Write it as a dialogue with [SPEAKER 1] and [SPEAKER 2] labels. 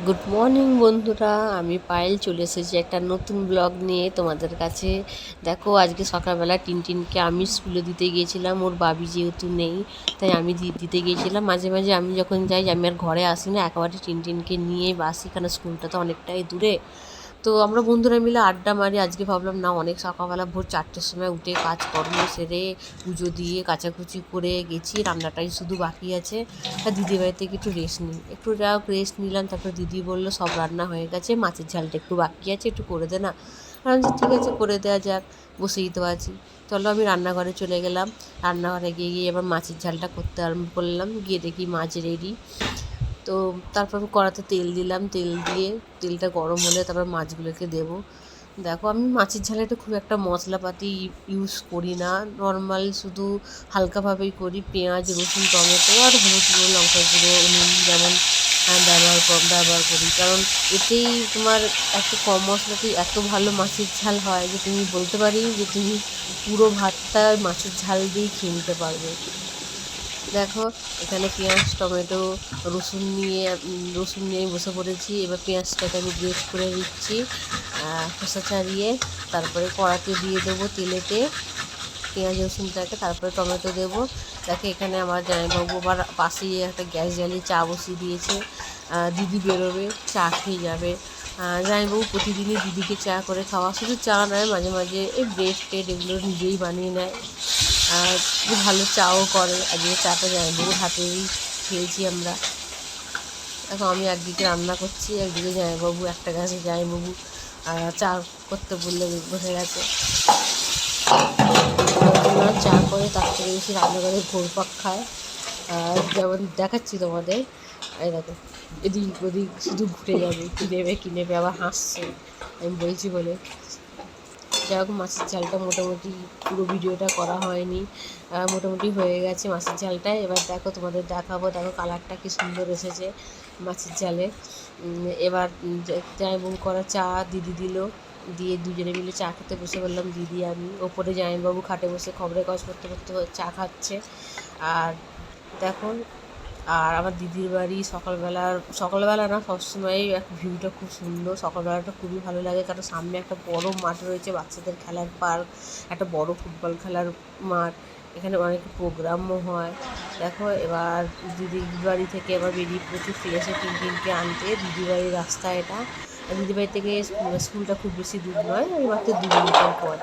[SPEAKER 1] Good morning বন্ধুরা, আমি পায়েল চলে এসেছি একটা নতুন ব্লগ নিয়ে তোমাদের কাছে। দেখো, আজকে সকালবেলা টিনটিনকে আমি স্কুলে দিতে গিয়েছিলাম। ওর বাবি যেহেতু নেই, তাই আমি দিতে গিয়েছিলাম। মাঝে মাঝে আমি যখন যাই, আমি আর ঘরে আসি না, একেবারে টিনটিনকে নিয়ে আসি, কারণ স্কুলটা তো অনেকটাই দূরে। তো আমরা বন্ধুরা মিলে আড্ডা মারি। আজকে ভাবলাম না, অনেক সকালবেলা ভোর 4টের সময় উঠে কাজকর্ম সেরে পুজো দিয়ে কাচাকুচি করে গেছি, রান্নাটাই শুধু বাকি আছে। তা দিদি বাড়ি থেকে একটু রেস্ট নিই, একটু যাও রেস্ট নিলাম। তারপর দিদি বললো সব রান্না হয়ে গেছে, মাছের ঝালটা একটু বাকি আছে, একটু করে দে না। আমি বলছি ঠিক আছে, করে দেওয়া যাক, বসেই তো আছি। চলো, আমি রান্নাঘরে চলে গেলাম। রান্নাঘরে গিয়ে এবার মাছের ঝালটা করতে আরম্ভ করলাম। গিয়ে দেখি মাছ রেডি। তো তারপর আমি কড়াতে তেল দিলাম, তেল দিয়ে তেলটা গরম হলে তারপর মাছগুলোকে দেবো। দেখো, আমি মাছের ঝালে তো খুব একটা মশলাপাতি ইউজ করি না, নর্মাল শুধু হালকাভাবেই করি। পেঁয়াজ, রসুন, টমেটো আর হলুদ গুঁড়ো, লঙ্কা গুঁড়ো, নুন যেমন ব্যবহার করি। কারণ এতেই তোমার একটু কম মশলাতেই এত ভালো মাছের ঝাল হয় যে তুমি বলতে পারি যে তুমি পুরো ভাতটা মাছের ঝাল দিয়েই খেয়ে নিতে পারবে। দেখো, এখানে পেঁয়াজ, টমেটো, রসুন নিয়ে আমি বসে পড়েছি। এবার পেঁয়াজটাকে আমি গ্রেট করে দিচ্ছি, খোসা ছাড়িয়ে। তারপরে কড়াতে দিয়ে দেবো তেলেতে পেঁয়াজ রসুনটাকে, তারপরে টমেটো দেবো। দেখে এখানে আমার জামাইবাবু আবার পাশেই একটা গ্যাস জ্বালিয়ে চা বসিয়ে দিয়েছে। দিদি বেরোবে, চা খেয়ে যাবে। জামাইবাবু প্রতিদিনই দিদিকে চা করে খাওয়া, শুধু চা নয়, মাঝে মাঝে এই ব্রেড টেড এগুলো নিজেই বানিয়ে নেয়। খুব ভালো চাও করে। আজকে চাটা জামাইবাবুর হাতেই খেয়েছি আমরা। এখন আমি একদিকে রান্না করছি, একদিকে জামাইবাবু, একটা গ্যাসে জামাইবাবু চা করতে বললে বসে গেছে। চা করে তার থেকে বেশি রান্নাঘরে ঘুরপাক খায়। যেমন দেখাচ্ছি তোমাদের, এই দেখো, এদিক ওদিক শুধু ঘুরে যাবে, কী নেবে আবার হাসছে আমি বলছি বলে। যাই হোক, মাছের ঝালটা মোটামুটি পুরো ভিডিওটা করা হয়নি, মোটামুটি হয়ে গেছে মাছের ঝালটা। এবার দেখো, তোমাদের দেখাবো। দেখো কালারটা কি সুন্দর এসেছে মাছের ঝালে। এবার জামাইবাবু করা চা দিদি দিল, দিয়ে দুজনে মিলে চা খেতে বসে বললাম, দিদি আমি। ওপরে জামাইবাবু খাটে বসে খবরের কাজ করতে করতে চা খাচ্ছে। আর দেখো, আর আমার দিদির বাড়ি সকালবেলা না, সবসময়ই ভিউটা খুব সুন্দর। সকালবেলাটা খুবই ভালো লাগে, কারণ সামনে একটা বড় মাঠ রয়েছে, বাচ্চাদের খেলার পার্ক, একটা বড় ফুটবল খেলার মাঠ। এখানে অনেক প্রোগ্রামও হয়। দেখো, এবার দিদির বাড়ি থেকে এবার বেরিয়ে পড়েছি ফিরেছে টিনটিনকে আনতে। দিদির বাড়ির রাস্তা এটা। দিদির বাড়ি থেকে স্কুলটা খুব বেশি দূর নয়, ওই মাত্র 2 মিনিটের পথ।